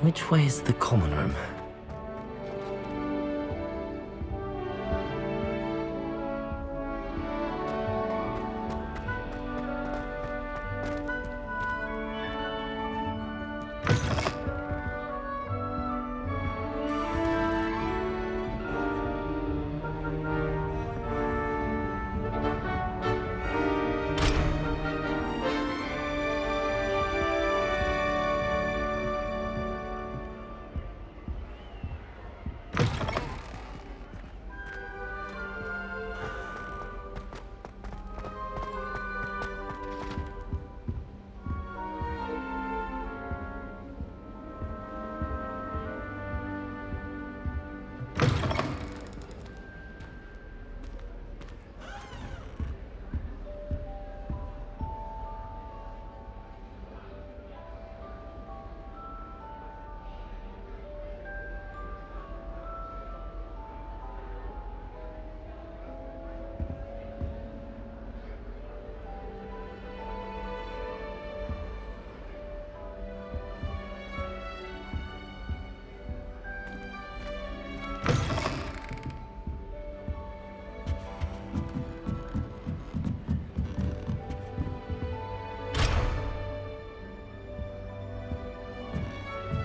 Which way is the common room?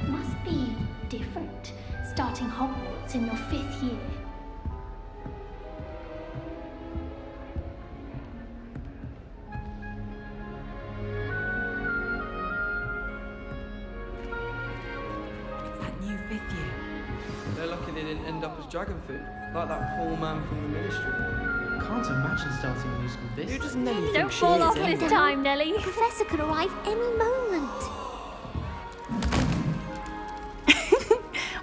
Must be different, starting Hogwarts in your 5th year. It's that new 5th year. They're lucky they didn't end up as dragon food, like that poor man from the ministry. Can't imagine starting a new school this. Who does Nelly Don't think she fall is, off anyway? this time, Nelly. The professor could arrive any moment.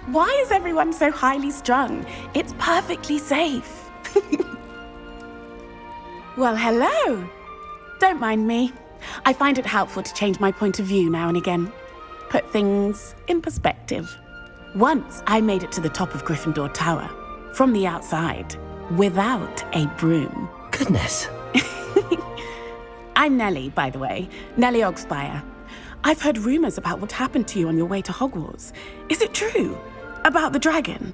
Why is everyone so highly strung? It's perfectly safe. Well, hello. Don't mind me. I find it helpful to change my point of view now and again. Put things in perspective. Once I made it to the top of Gryffindor Tower, from the outside, without a broom. Goodness. I'm Nellie, by the way. Nellie Ogspire. I've heard rumors about what happened to you on your way to Hogwarts. Is it true? About the dragon?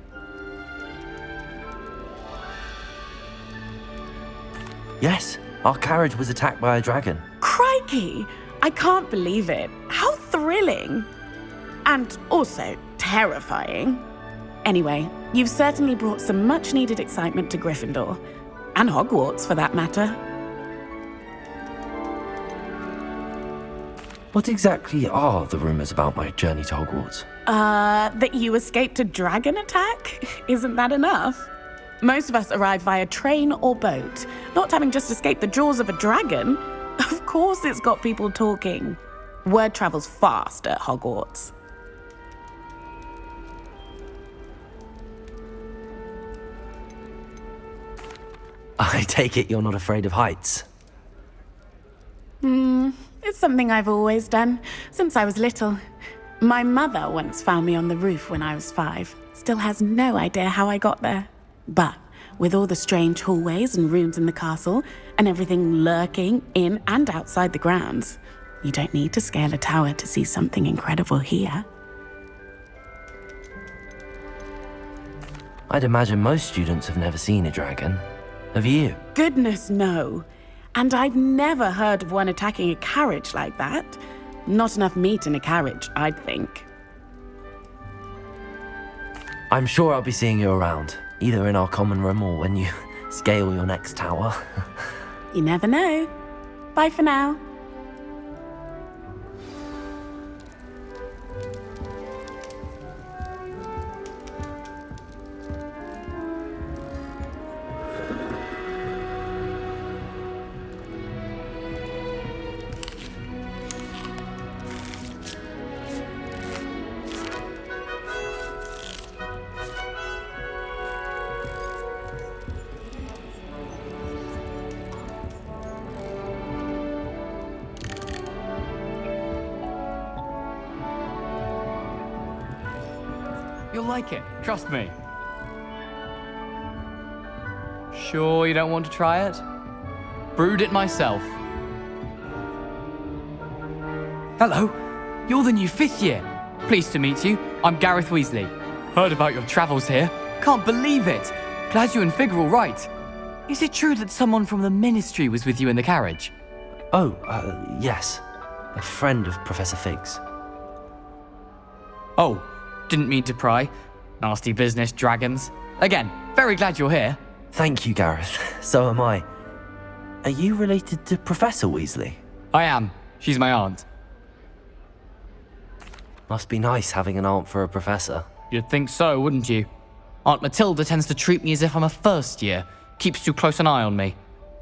Yes, our carriage was attacked by a dragon. Crikey! I can't believe it. How thrilling! And also terrifying. Anyway, you've certainly brought some much-needed excitement to Gryffindor. And Hogwarts, for that matter. What exactly are the rumors about my journey to Hogwarts? That you escaped a dragon attack? Isn't that enough? Most of us arrive via train or boat, not having just escaped the jaws of a dragon. Of course it's got people talking. Word travels fast at Hogwarts. I take it you're not afraid of heights. It's something I've always done, since I was little. My mother once found me on the roof when I was 5. Still has no idea how I got there. But with all the strange hallways and rooms in the castle, and everything lurking in and outside the grounds, you don't need to scale a tower to see something incredible here. I'd imagine most students have never seen a dragon. Have you? Goodness, no. And I've never heard of one attacking a carriage like that. Not enough meat in a carriage, I'd think. I'm sure I'll be seeing you around, either in our common room or when you scale your next tower. You never know. Bye for now. You'll like it, trust me. Sure you don't want to try it? Brewed it myself. Hello, you're the new 5th year. Pleased to meet you. I'm Gareth Weasley. Heard about your travels here. Can't believe it. Glad you and Fig are all right. Is it true that someone from the Ministry was with you in the carriage? Oh, yes. A friend of Professor Fig's. Oh, didn't mean to pry. Nasty business, dragons. Again, very glad you're here. Thank you, Gareth. So am I. Are you related to Professor Weasley? I am. She's my aunt. Must be nice having an aunt for a professor. You'd think so, wouldn't you? Aunt Matilda tends to treat me as if I'm a first year. Keeps too close an eye on me.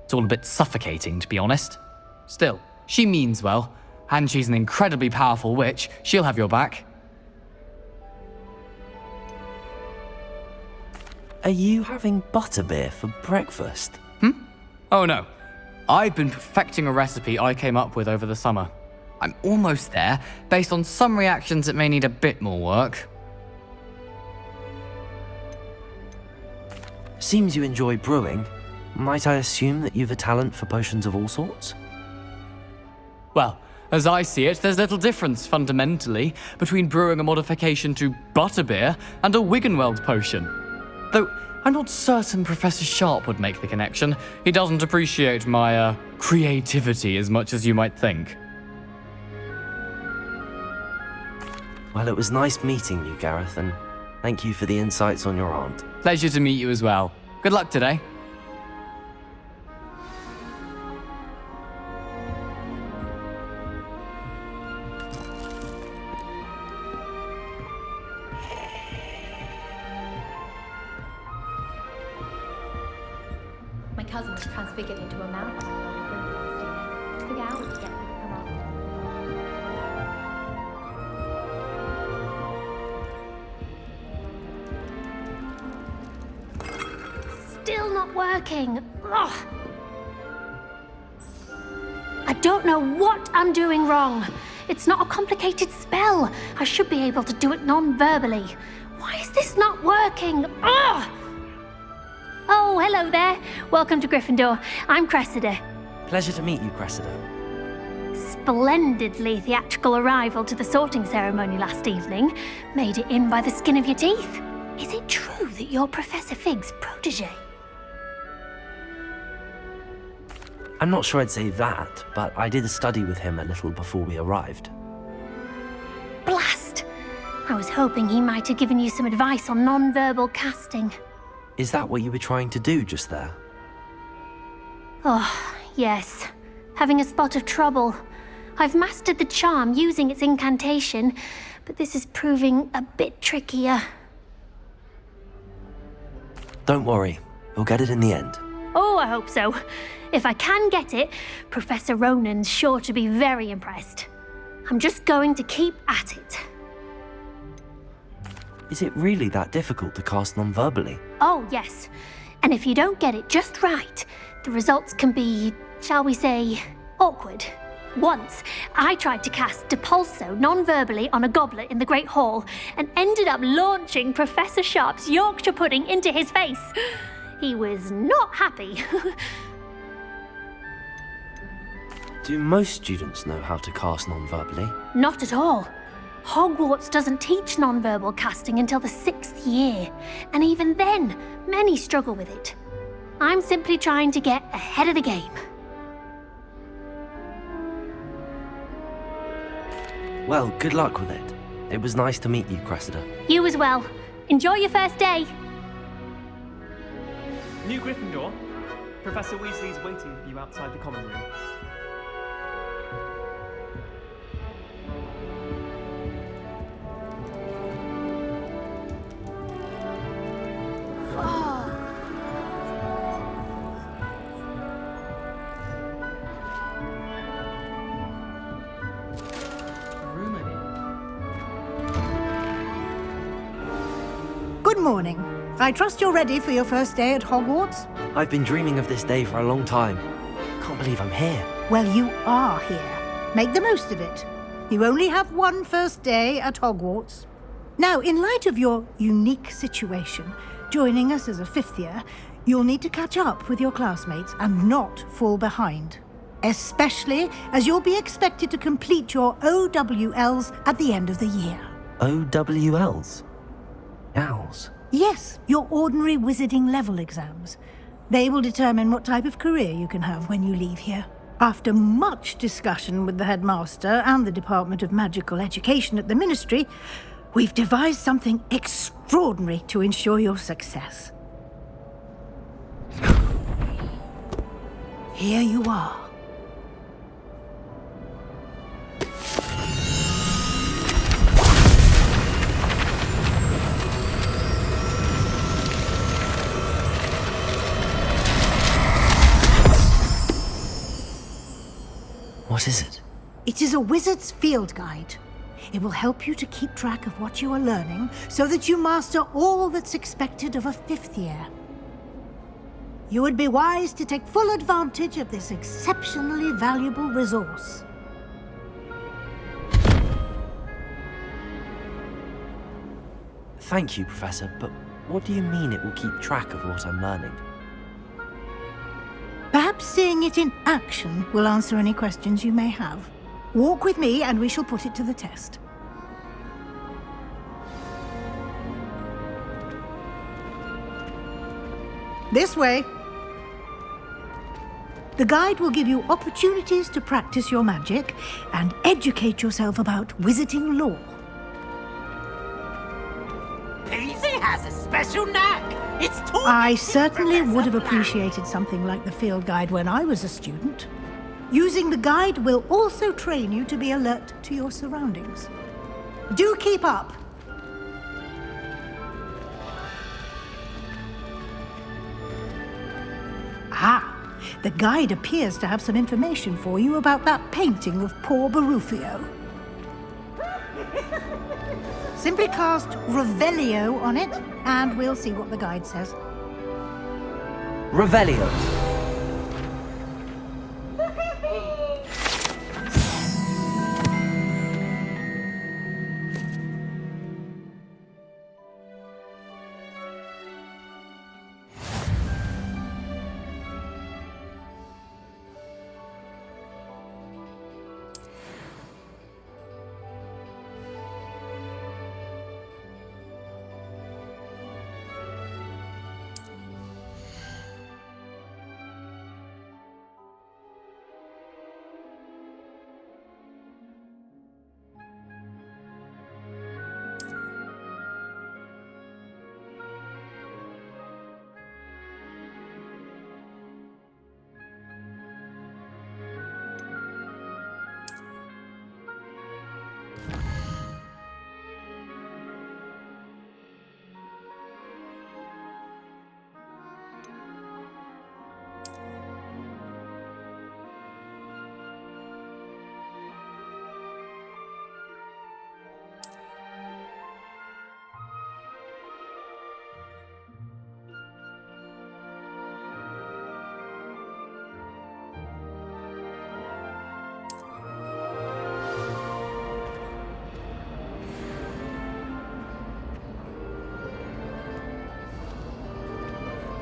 It's all a bit suffocating, to be honest. Still, she means well, and she's an incredibly powerful witch. She'll have your back. Are you having butterbeer for breakfast? Oh no. I've been perfecting a recipe I came up with over the summer. I'm almost there. Based on some reactions, it may need a bit more work. Seems you enjoy brewing. Might I assume that you've a talent for potions of all sorts? Well, as I see it, there's little difference, fundamentally, between brewing a modification to butterbeer and a Wiggenweld potion. Though, I'm not certain Professor Sharp would make the connection. He doesn't appreciate my, creativity as much as you might think. Well, it was nice meeting you, Gareth, and thank you for the insights on your aunt. Pleasure to meet you as well. Good luck today. My cousin was transfigured into a man. Figure out to get her out. Still not working. Ugh. I don't know what I'm doing wrong. It's not a complicated spell. I should be able to do it non-verbally. Why is this not working? Ugh. Oh, hello there. Welcome to Gryffindor. I'm Cressida. Pleasure to meet you, Cressida. Splendidly theatrical arrival to the sorting ceremony last evening. Made it in by the skin of your teeth. Is it true that you're Professor Fig's protege? I'm not sure I'd say that, but I did study with him a little before we arrived. Blast! I was hoping he might have given you some advice on non-verbal casting. Is that what you were trying to do just there? Oh, yes. Having a spot of trouble. I've mastered the charm using its incantation, but this is proving a bit trickier. Don't worry, you'll get it in the end. Oh, I hope so. If I can get it, Professor Ronan's sure to be very impressed. I'm just going to keep at it. Is it really that difficult to cast non-verbally? Oh, yes. And if you don't get it just right, the results can be, shall we say, awkward. Once, I tried to cast Depulso non-verbally on a goblet in the Great Hall and ended up launching Professor Sharp's Yorkshire pudding into his face. He was not happy. Do most students know how to cast non-verbally? Not at all. Hogwarts doesn't teach non-verbal casting until the 6th year, and even then, many struggle with it. I'm simply trying to get ahead of the game. Well, good luck with it. It was nice to meet you, Cressida. You as well. Enjoy your first day. New Gryffindor, Professor Weasley's waiting for you outside the common room. Good morning. I trust you're ready for your first day at Hogwarts? I've been dreaming of this day for a long time. Can't believe I'm here. Well, you are here. Make the most of it. You only have one first day at Hogwarts. Now, in light of your unique situation, joining us as a 5th year, you'll need to catch up with your classmates and not fall behind. Especially as you'll be expected to complete your OWLs at the end of the year. OWLs? Owls? Yes, your ordinary wizarding level exams. They will determine what type of career you can have when you leave here. After much discussion with the headmaster and the Department of Magical Education at the Ministry, we've devised something extraordinary to ensure your success. Here you are. What is it? It is a wizard's field guide. It will help you to keep track of what you are learning so that you master all that's expected of a 5th year. You would be wise to take full advantage of this exceptionally valuable resource. Thank you, Professor, but what do you mean it will keep track of what I'm learning? Perhaps seeing it in action will answer any questions you may have. Walk with me and we shall put it to the test. This way. The guide will give you opportunities to practice your magic and educate yourself about wizarding lore. Peasy has a special knack. It's taught I me certainly Professor would have Black. appreciated something like the field guide when I was a student. Using the guide will also train you to be alert to your surroundings. Do keep up. Ah, the guide appears to have some information for you about that painting of poor Barufio. Simply cast Revelio on it, and we'll see what the guide says. Revelio.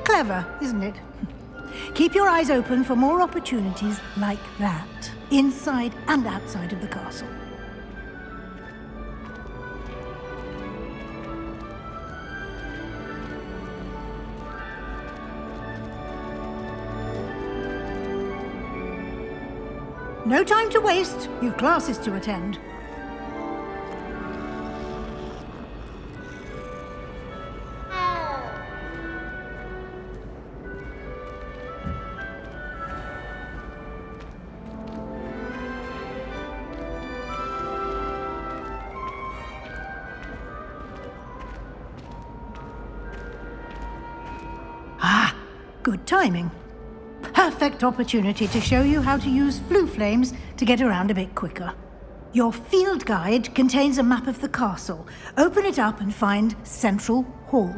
Clever, isn't it? Keep your eyes open for more opportunities like that, inside and outside of the castle. No time to waste. You've classes to attend. Ah, good timing. Perfect opportunity to show you how to use flue flames to get around a bit quicker. Your field guide contains a map of the castle. Open it up and find Central Hall.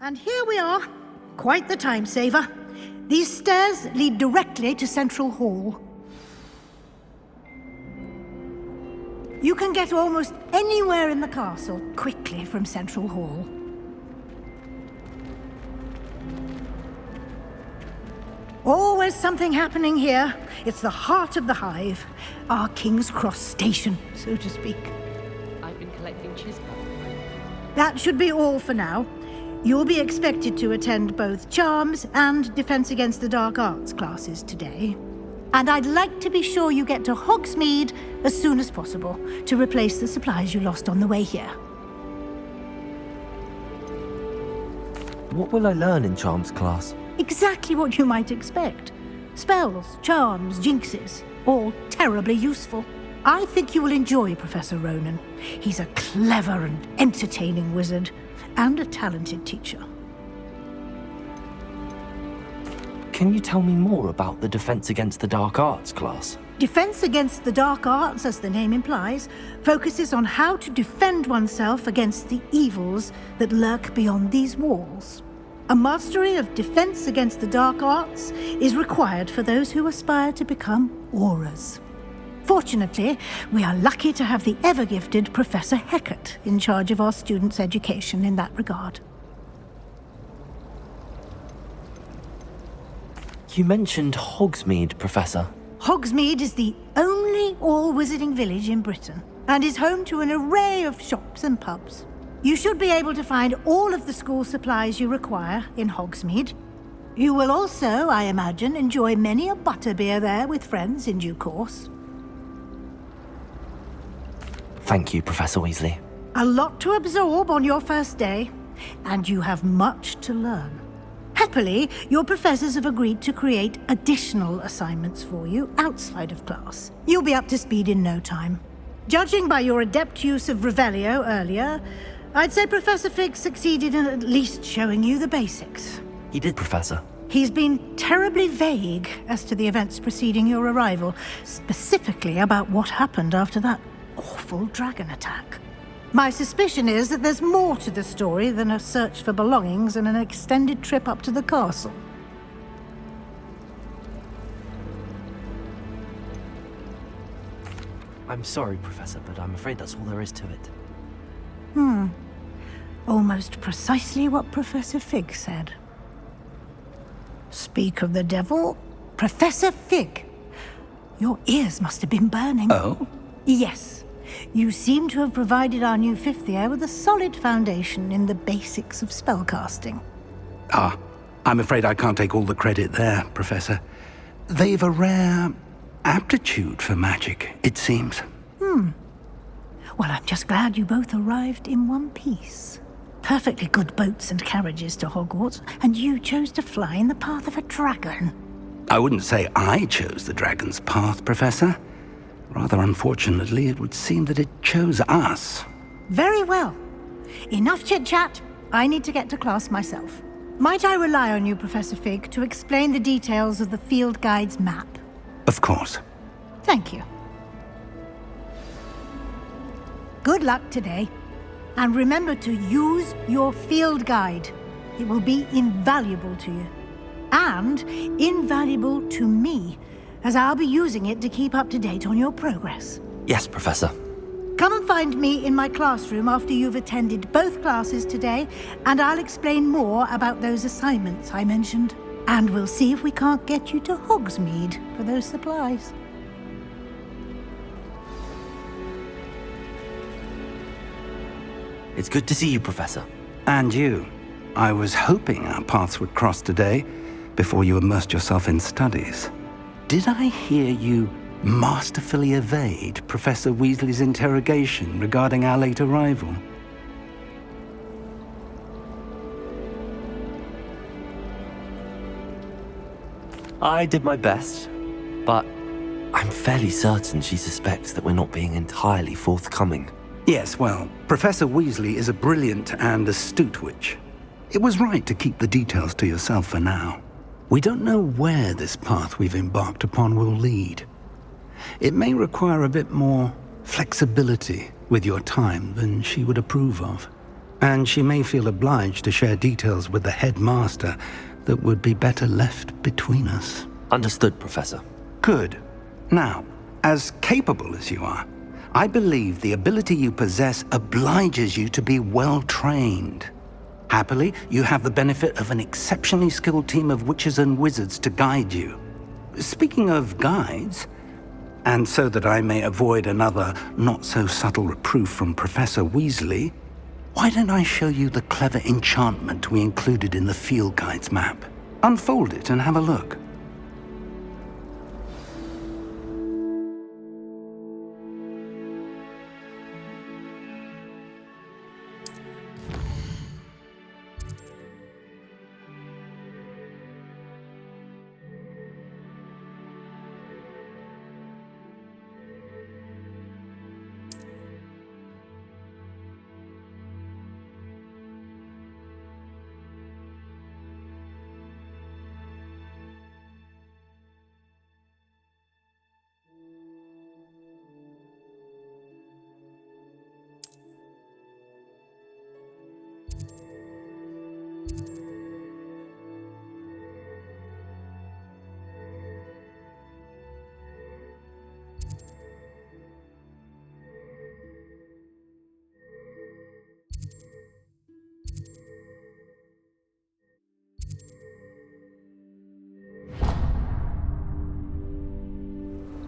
And here we are. Quite the time saver. These stairs lead directly to Central Hall. You can get almost anywhere in the castle quickly from Central Hall. Always something happening here. It's the heart of the hive. Our King's Cross station, so to speak. I've been collecting chispa. That should be all for now. You'll be expected to attend both Charms and Defense Against the Dark Arts classes today. And I'd like to be sure you get to Hogsmeade as soon as possible to replace the supplies you lost on the way here. What will I learn in Charms class? Exactly what you might expect. Spells, charms, jinxes, all terribly useful. I think you will enjoy Professor Ronan. He's a clever and entertaining wizard, and a talented teacher. Can you tell me more about the Defense Against the Dark Arts class? Defense Against the Dark Arts, as the name implies, focuses on how to defend oneself against the evils that lurk beyond these walls. A mastery of Defense Against the Dark Arts is required for those who aspire to become Auras. Fortunately, we are lucky to have the ever-gifted Professor Hecat in charge of our students' education in that regard. You mentioned Hogsmeade, Professor. Hogsmeade is the only all-wizarding village in Britain, and is home to an array of shops and pubs. You should be able to find all of the school supplies you require in Hogsmeade. You will also, I imagine, enjoy many a butterbeer there with friends in due course. Thank you, Professor Weasley. A lot to absorb on your first day, and you have much to learn. Happily, your professors have agreed to create additional assignments for you outside of class. You'll be up to speed in no time. Judging by your adept use of Revelio earlier, I'd say Professor Fig succeeded in at least showing you the basics. He did, Professor. He's been terribly vague as to the events preceding your arrival, specifically about what happened after that awful dragon attack. My suspicion is that there's more to the story than a search for belongings and an extended trip up to the castle. I'm sorry, Professor, but I'm afraid that's all there is to it. Almost precisely what Professor Fig said. Speak of the devil, Professor Fig. Your ears must have been burning. Oh? Yes. You seem to have provided our new fifth year with a solid foundation in the basics of spellcasting. Ah, I'm afraid I can't take all the credit there, Professor. They've a rare aptitude for magic, it seems. Well, I'm just glad you both arrived in one piece. Perfectly good boats and carriages to Hogwarts, and you chose to fly in the path of a dragon. I wouldn't say I chose the dragon's path, Professor. Rather unfortunately, it would seem that it chose us. Very well. Enough chit-chat. I need to get to class myself. Might I rely on you, Professor Fig, to explain the details of the field guide's map? Of course. Thank you. Good luck today. And remember to use your field guide. It will be invaluable to you. And invaluable to me, as I'll be using it to keep up to date on your progress. Yes, Professor. Come and find me in my classroom after you've attended both classes today, and I'll explain more about those assignments I mentioned. And we'll see if we can't get you to Hogsmeade for those supplies. It's good to see you, Professor. And you. I was hoping our paths would cross today, before you immersed yourself in studies. Did I hear you masterfully evade Professor Weasley's interrogation regarding our late arrival? I did my best, but I'm fairly certain she suspects that we're not being entirely forthcoming. Yes, well, Professor Weasley is a brilliant and astute witch. It was right to keep the details to yourself for now. We don't know where this path we've embarked upon will lead. It may require a bit more flexibility with your time than she would approve of. And she may feel obliged to share details with the headmaster that would be better left between us. Understood, Professor. Good. Now, as capable as you are, I believe the ability you possess obliges you to be well trained. Happily, you have the benefit of an exceptionally skilled team of witches and wizards to guide you. Speaking of guides, and so that I may avoid another not-so-subtle reproof from Professor Weasley, why don't I show you the clever enchantment we included in the field guide's map? Unfold it and have a look.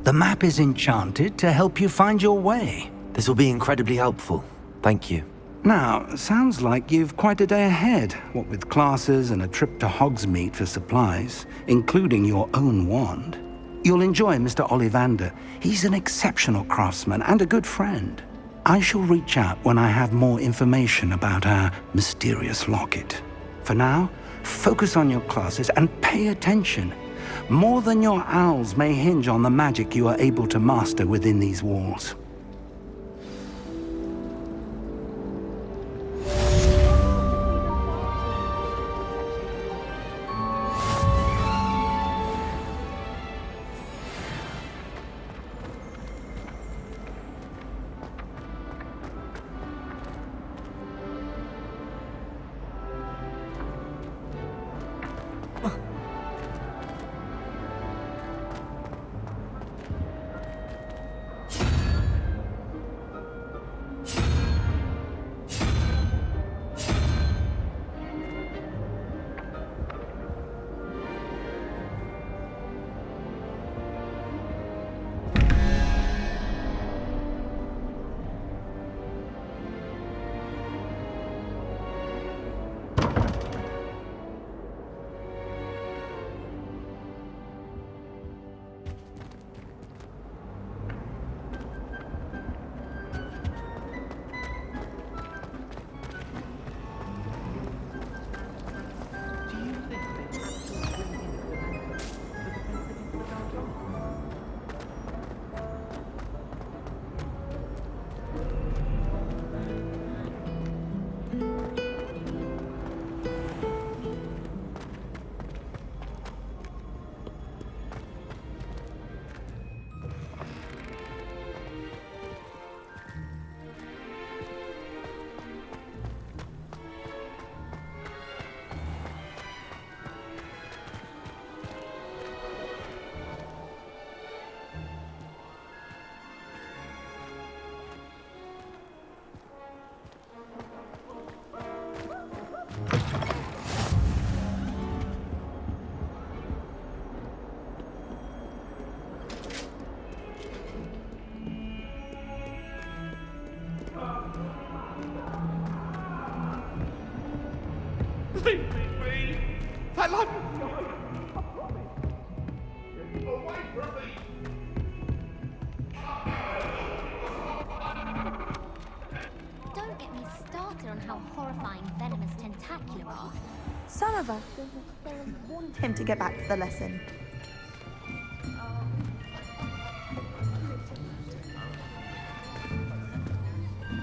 The map is enchanted to help you find your way. This will be incredibly helpful. Thank you. Now, sounds like you've quite a day ahead, what with classes and a trip to Hogsmeade for supplies, including your own wand. You'll enjoy Mr. Ollivander. He's an exceptional craftsman and a good friend. I shall reach out when I have more information about our mysterious locket. For now, focus on your classes and pay attention. More than your owls may hinge on the magic you are able to master within these walls. Leave me! I love you! Away from me! Don't get me started on how horrifying venomous tentacula are. Some of us want him to get back to the lesson.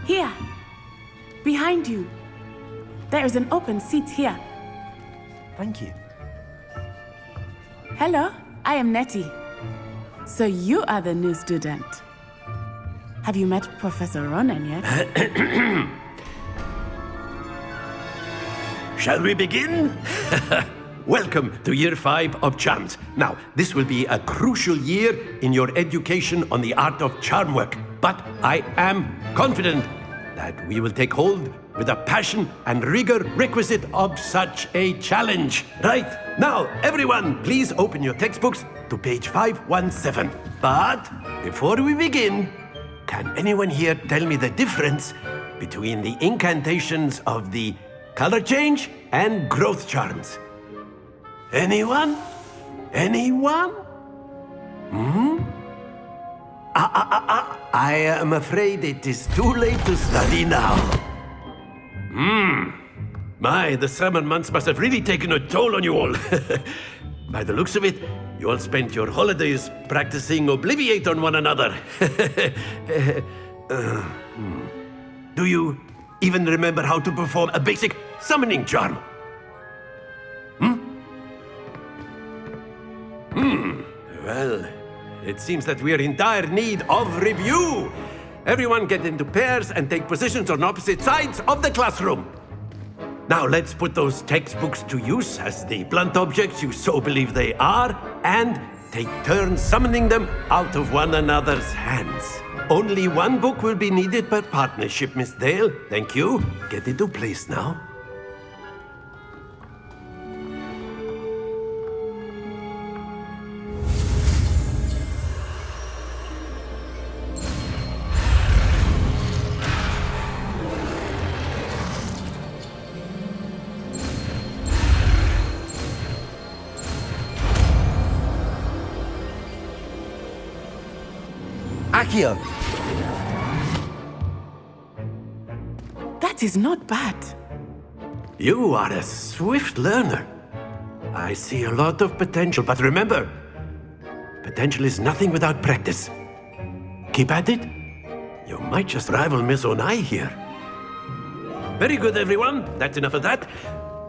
Here, behind you. There is an open seat here. Thank you. Hello, I am Nettie. So you are the new student. Have you met Professor Ronan yet? Shall we begin? Welcome to Year 5 of Charms. Now, this will be a crucial year in your education on the art of charm work. But I am confident that we will take hold with the passion and rigor requisite of such a challenge. Right, now, everyone, please open your textbooks to page 517. But before we begin, can anyone here tell me the difference between the incantations of the color change and growth charms? Anyone? Anyone? I am afraid it is too late to study now. My, the summer months must have really taken a toll on you all. By the looks of it, you all spent your holidays practicing Obliviate on one another. Do you even remember how to perform a basic summoning charm? Well, it seems that we are in dire need of review. Everyone get into pairs and take positions on opposite sides of the classroom. Now let's put those textbooks to use as the blunt objects you so believe they are, and take turns summoning them out of one another's hands. Only one book will be needed per partnership, Miss Dale. Thank you. Get into place now. Accio! That is not bad. You are a swift learner. I see a lot of potential, but remember, potential is nothing without practice. Keep at it. You might just rival Miss Onai here. Very good, everyone. That's enough of that.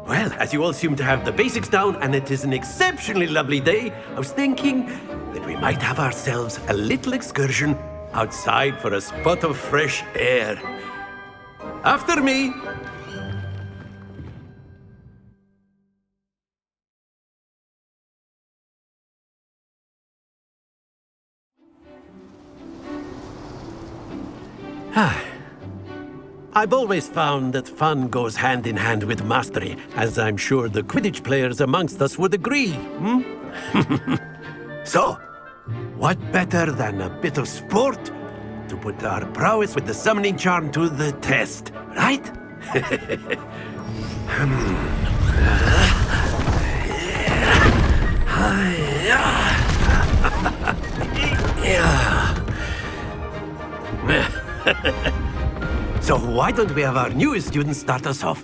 Well, as you all seem to have the basics down, and it is an exceptionally lovely day, I was thinking that we might have ourselves a little excursion outside for a spot of fresh air. After me! I've always found that fun goes hand in hand with mastery, as I'm sure the Quidditch players amongst us would agree. So, what better than a bit of sport to put our prowess with the summoning charm to the test, right? So why don't we have our newest student start us off?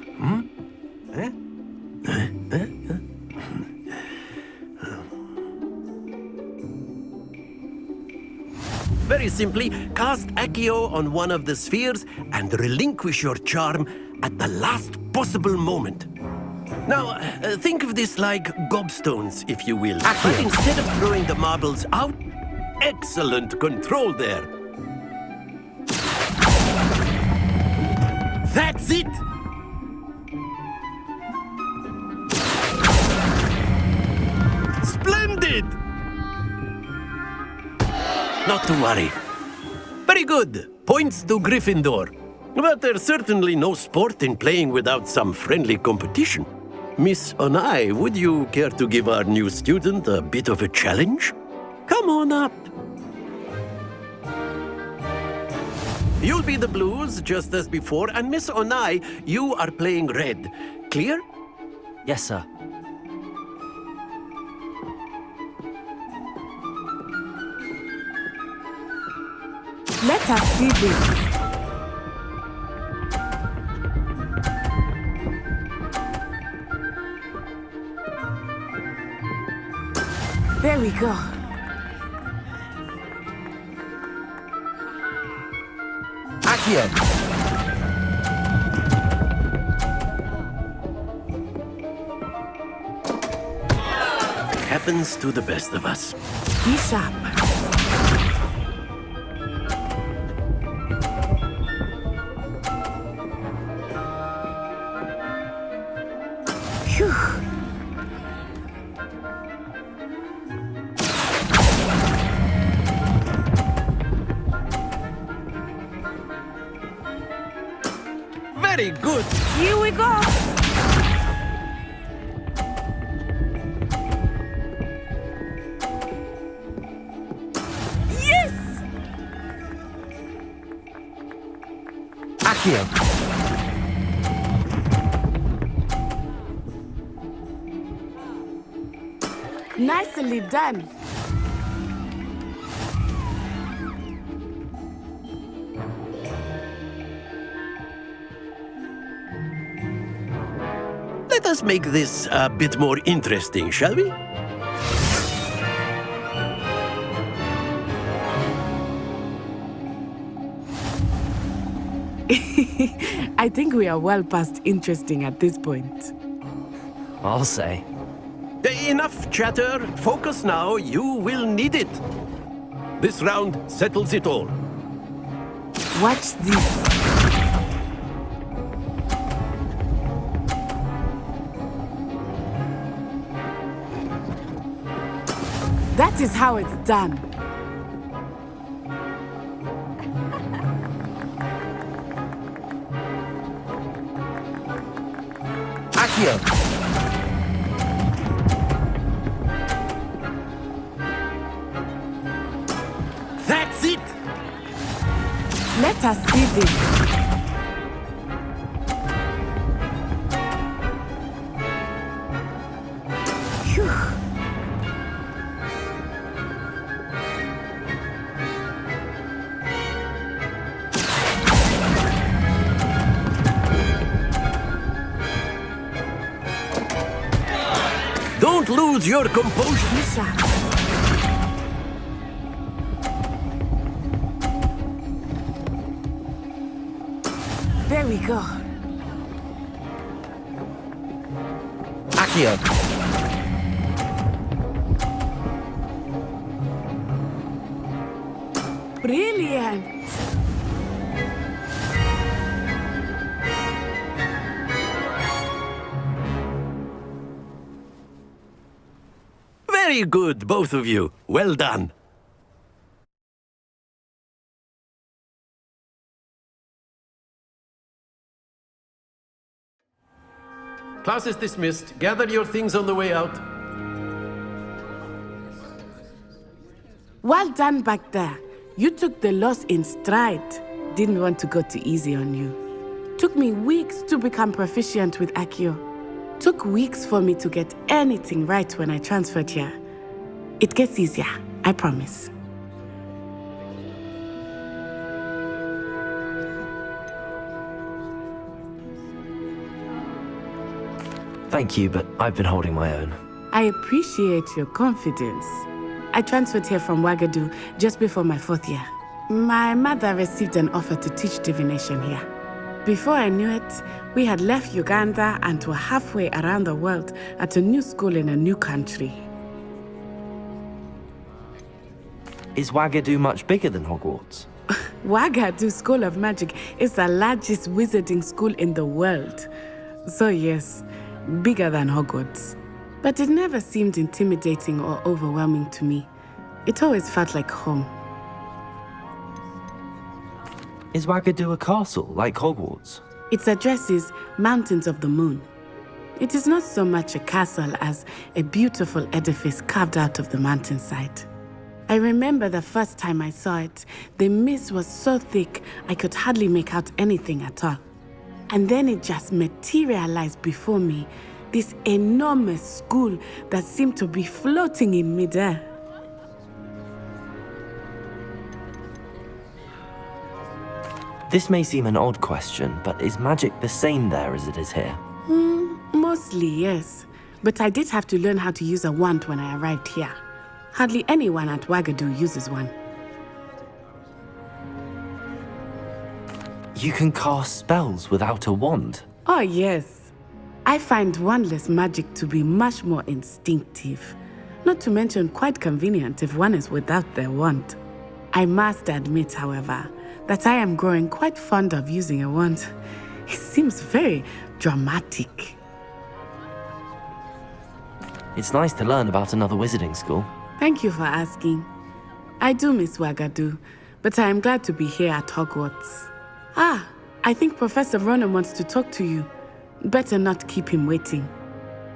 Very simply, cast Accio on one of the spheres and relinquish your charm at the last possible moment. Now, think of this like gobstones, if you will. But instead of throwing the marbles out, excellent control there. That's it! Splendid! Not to worry. Very good. Points to Gryffindor. But there's certainly no sport in playing without some friendly competition. Miss Onai, would you care to give our new student a bit of a challenge? Come on up. You'll be the blues, just as before, and Miss Onai, you are playing red. Clear? Yes, sir. Let us see this. There we go. Accio! happens to the best of us. Be sharp. Phew. Very good. Here we go. Yes! Accio. Nicely done. Let us make this a bit more interesting, shall we? I think we are well past interesting at this point. I'll say. Enough chatter. Focus now. You will need it. This round settles it all. Watch this. That is how it's done. Accio. That's it. Let us see this. Phew. Don't lose your composure. Misha. There we go. Accio. Brilliant. Very good, both of you. Well done. Class is dismissed. Gather your things on the way out. Well done back there. You took the loss in stride. Didn't want to go too easy on you. Took me weeks to become proficient with Accio. Took weeks for me to get anything right when I transferred here. It gets easier, I promise. Thank you, but I've been holding my own. I appreciate your confidence. I transferred here from Ouagadougou just before my 4th year. My mother received an offer to teach divination here. Before I knew it, we had left Uganda and were halfway around the world at a new school in a new country. Is Ouagadougou much bigger than Hogwarts? Ouagadougou School of Magic is the largest wizarding school in the world. So yes, bigger than Hogwarts. But it never seemed intimidating or overwhelming to me. It always felt like home. Is Ouagadougou a castle, like Hogwarts? Its address is Mountains of the Moon. It is not so much a castle as a beautiful edifice carved out of the mountainside. I remember the first time I saw it, the mist was so thick I could hardly make out anything at all. And then it just materialized before me, this enormous school that seemed to be floating in midair. This may seem an odd question, but is magic the same there as it is here? Mostly, yes. But I did have to learn how to use a wand when I arrived here. Hardly anyone at Ouagadougou uses one. You can cast spells without a wand? Oh, yes. I find wandless magic to be much more instinctive. Not to mention quite convenient if one is without their wand. I must admit, however, that I am growing quite fond of using a wand. It seems very dramatic. It's nice to learn about another wizarding school. Thank you for asking. I do miss Wagadu, but I am glad to be here at Hogwarts. Ah, I think Professor Ronan wants to talk to you. Better not keep him waiting.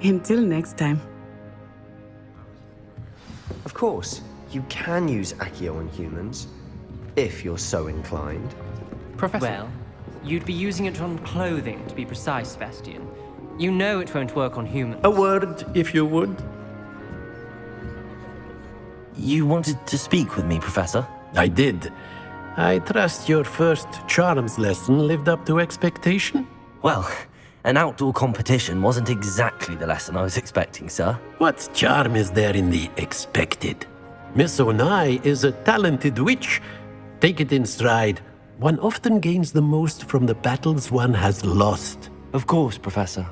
Until next time. Of course, you can use Accio on humans, if you're so inclined. Professor. Well, you'd be using it on clothing, to be precise, Sebastian. You know it won't work on humans. A word, if you would. You wanted to speak with me, Professor? I did. I trust your first charms lesson lived up to expectation? Well, an outdoor competition wasn't exactly the lesson I was expecting, sir. What charm is there in the expected? Miss Onai is a talented witch. Take it in stride. One often gains the most from the battles one has lost. Of course, Professor.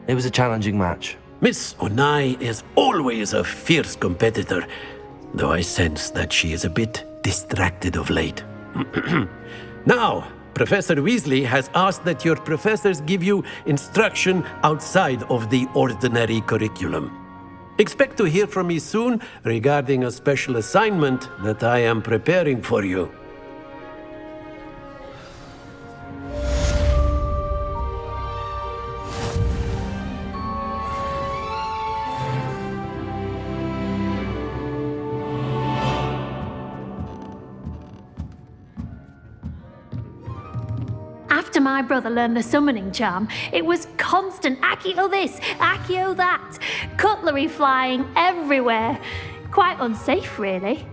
It was a challenging match. Miss Onai is always a fierce competitor, though I sense that she is a bit distracted of late. Now, Professor Weasley has asked that your professors give you instruction outside of the ordinary curriculum. Expect to hear from me soon regarding a special assignment that I am preparing for you. After my brother learned the summoning charm, it was constant Accio this, Accio that, cutlery flying everywhere. Quite unsafe, really.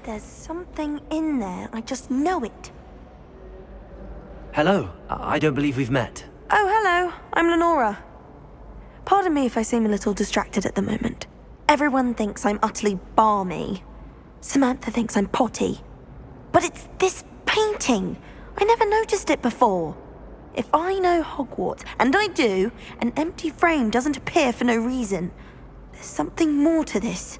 There's something in there. I just know it. Hello. I don't believe we've met. Oh, hello. I'm Lenora. Pardon me if I seem a little distracted at the moment. Everyone thinks I'm utterly balmy. Samantha thinks I'm potty. But it's this painting. I never noticed it before. If I know Hogwarts, and I do, an empty frame doesn't appear for no reason. There's something more to this.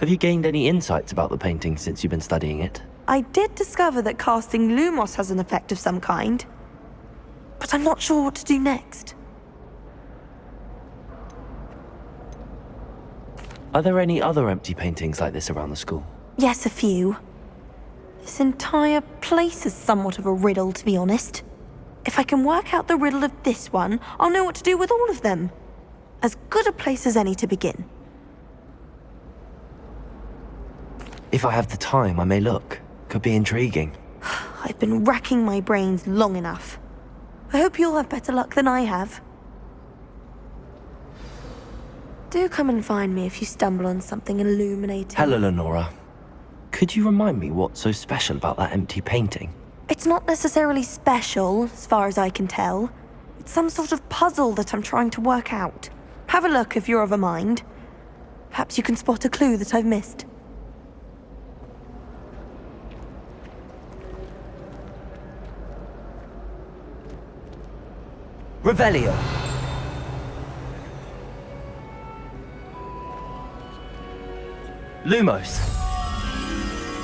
Have you gained any insights about the painting since you've been studying it? I did discover that casting Lumos has an effect of some kind, but I'm not sure what to do next. Are there any other empty paintings like this around the school? Yes, a few. This entire place is somewhat of a riddle, to be honest. If I can work out the riddle of this one, I'll know what to do with all of them. As good a place as any to begin. If I have the time, I may look. Could be intriguing. I've been racking my brains long enough. I hope you'll have better luck than I have. Do come and find me if you stumble on something illuminating. Hello, Lenora. Could you remind me what's so special about that empty painting? It's not necessarily special, as far as I can tell. It's some sort of puzzle that I'm trying to work out. Have a look if you're of a mind. Perhaps you can spot a clue that I've missed. Revelio! Lumos!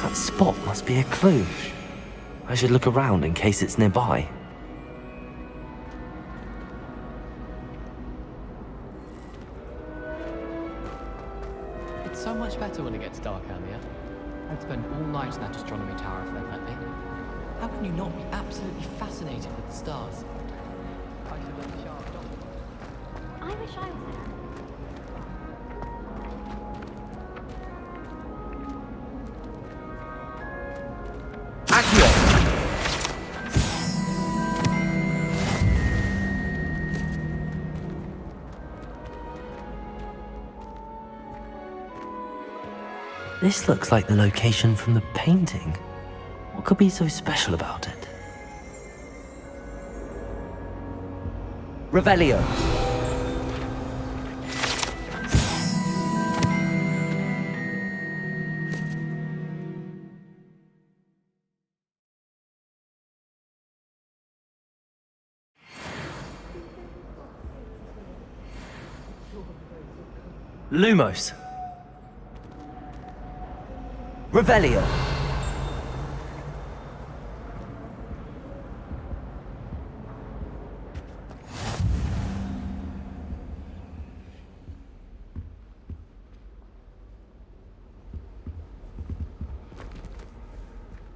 That spot must be a clue. I should look around in case it's nearby. It's so much better when it gets dark earlier. I'd spend all night in that astronomy tower if they'd let me. How can you not be absolutely fascinated with the stars? I wish I was there. This looks like the location from the painting. What could be so special about it? Revelio! Lumos! Revelio!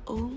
Oh.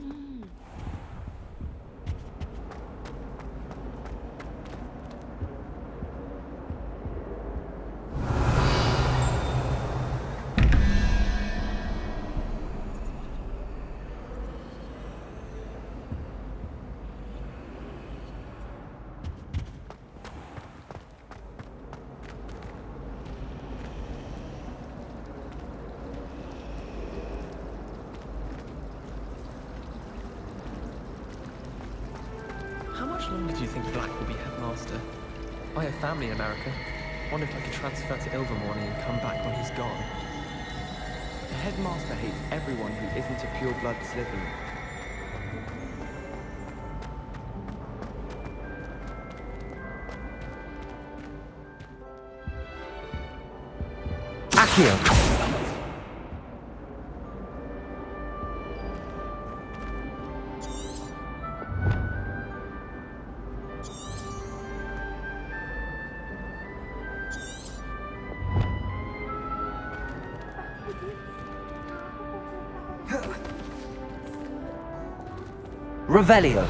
How much longer do you think Black will be headmaster? I have family in America. Wonder if I could transfer to Ilvermorny and come back when he's gone. The headmaster hates everyone who isn't a pure-blood Slytherin. Accio! Revelio!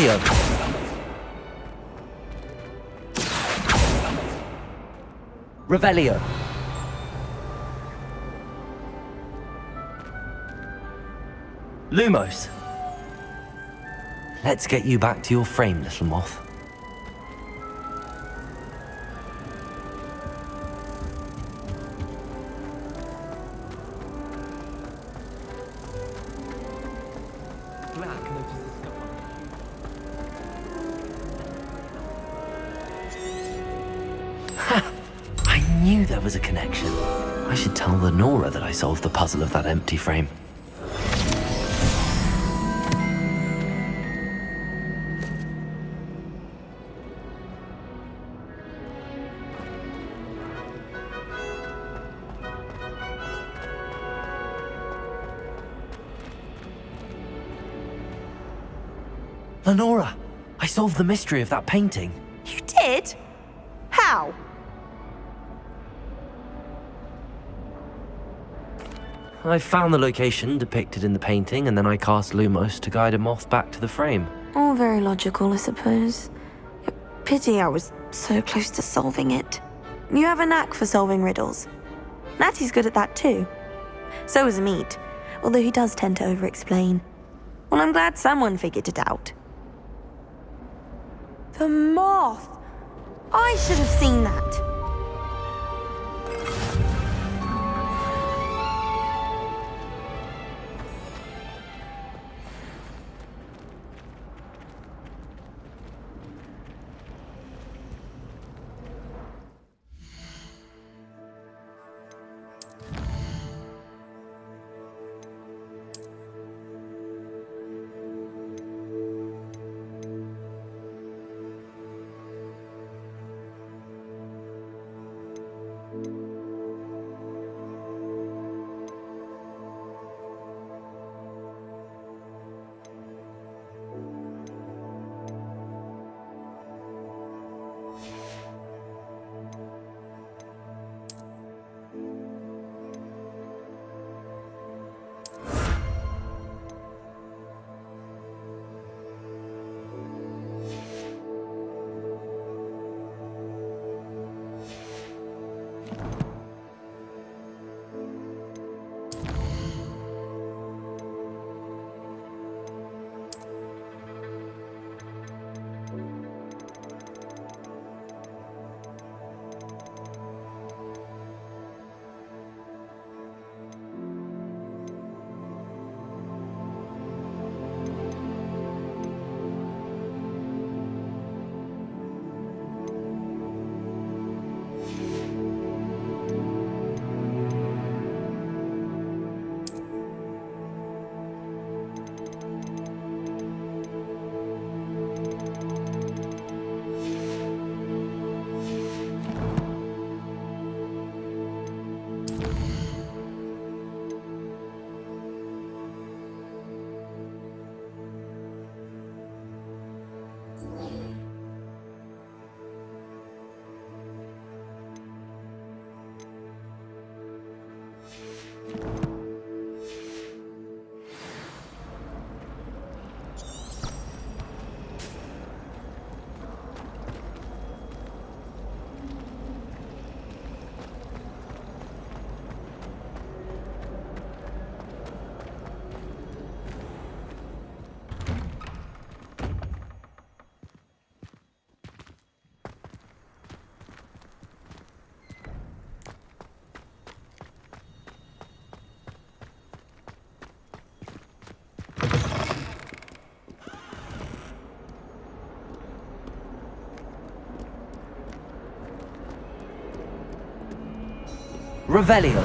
Accio! Revelio! Lumos! Let's get you back to your frame, little moth. Black notices stuff Ha! I knew there was a connection. I should tell Lenora that I solved the puzzle of that empty frame. Lenora, I solved the mystery of that painting. You did? How? I found the location depicted in the painting, and then I cast Lumos to guide a moth back to the frame. All very logical, I suppose. Pity I was so close to solving it. You have a knack for solving riddles. Natty's good at that too. So is Meat, although he does tend to over-explain. Well, I'm glad someone figured it out. The moth! I should have seen that. Revelio.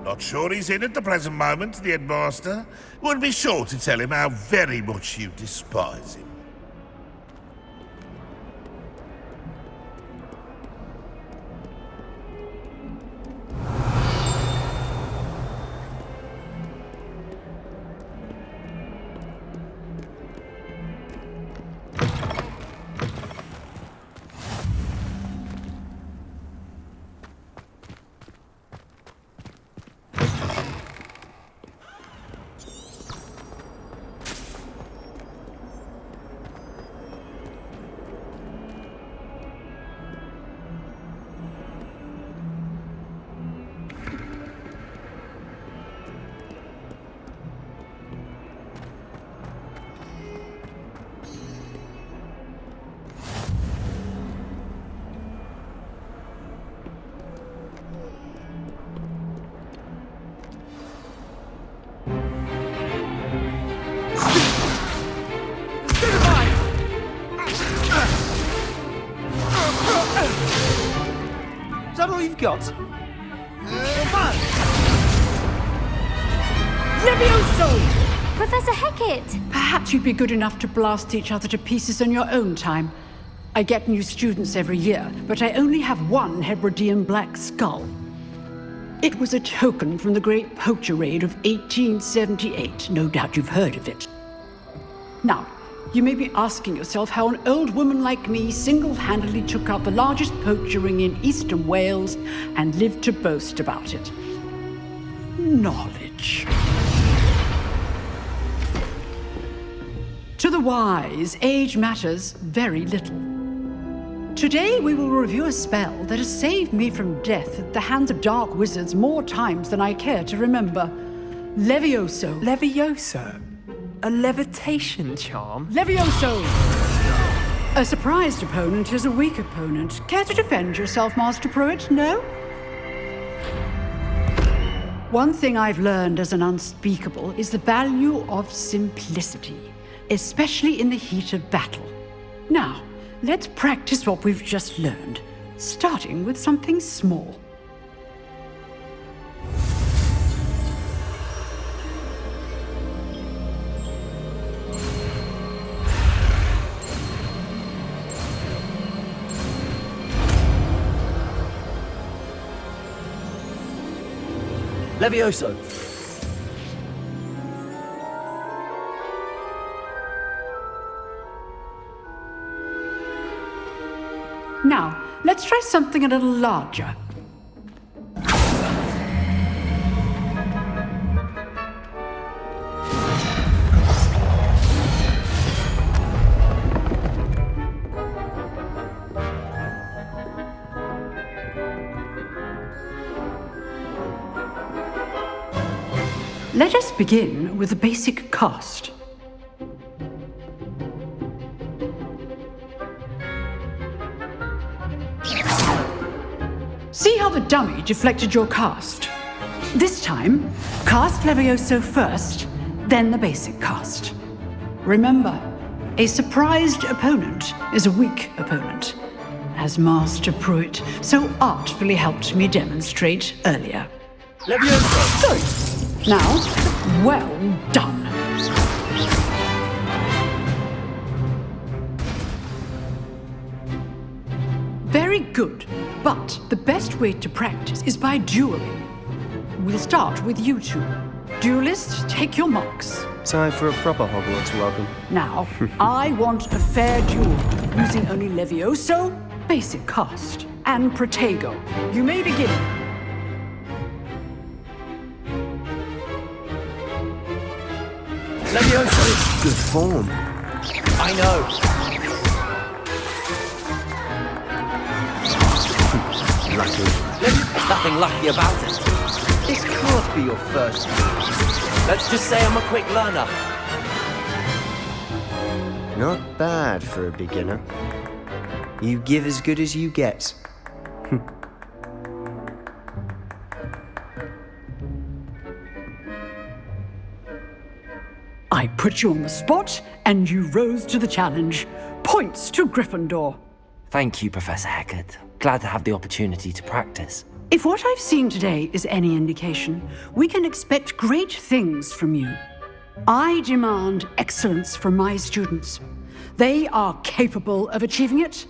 Not sure he's in at the present moment, the headmaster. Would be sure to tell him how very much you despise him. got? Levioso! Professor Hecat! Perhaps you'd be good enough to blast each other to pieces on your own time. I get new students every year, but I only have one Hebridean black skull. It was a token from the Great Poacher Raid of 1878. No doubt you've heard of it. Now, you may be asking yourself how an old woman like me single-handedly took out the largest poacher ring in eastern Wales and lived to boast about it. Knowledge. To the wise, age matters very little. Today we will review a spell that has saved me from death at the hands of dark wizards more times than I care to remember. Levioso. Levioso? A levitation charm? Levioso! A surprised opponent is a weak opponent. Care to defend yourself, Master Pruitt? No? One thing I've learned as an unspeakable is the value of simplicity, especially in the heat of battle. Now, let's practice what we've just learned, starting with something small. Levioso! Now, let's try something a little larger. Let us begin with the basic cast. See how the dummy deflected your cast? This time, cast Levioso first, then the basic cast. Remember, a surprised opponent is a weak opponent, as Master Pruitt so artfully helped me demonstrate earlier. Levioso! Sorry. Now, well done. Very good, but the best way to practice is by dueling. We'll start with you two. Duelists, take your marks. Time for a proper Hogwarts welcome. Now, I want a fair duel, using only Levioso, basic cast, and Protego. You may begin. Levioso! Good form. I know. Lucky. There's nothing lucky about it. This can't be your first move. Let's just say I'm a quick learner. Not bad for a beginner. You give as good as you get. I put you on the spot, and you rose to the challenge. Points to Gryffindor. Thank you, Professor Hecat. Glad to have the opportunity to practice. If what I've seen today is any indication, we can expect great things from you. I demand excellence from my students. They are capable of achieving it,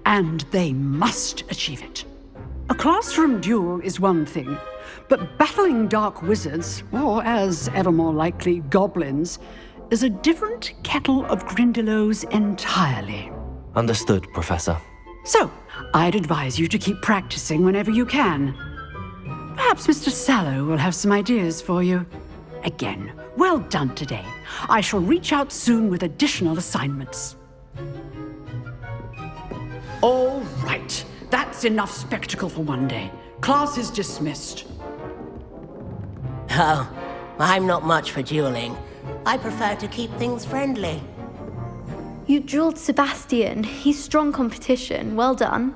and they must achieve it. A classroom duel is one thing, but battling dark wizards, or as ever more likely, goblins, is a different kettle of Grindylows entirely. Understood, Professor. So, I'd advise you to keep practicing whenever you can. Perhaps Mr. Sallow will have some ideas for you. Again, well done today. I shall reach out soon with additional assignments. All right, that's enough spectacle for one day. Class is dismissed. Oh, I'm not much for dueling. I prefer to keep things friendly. You dueled Sebastian. He's strong competition. Well done.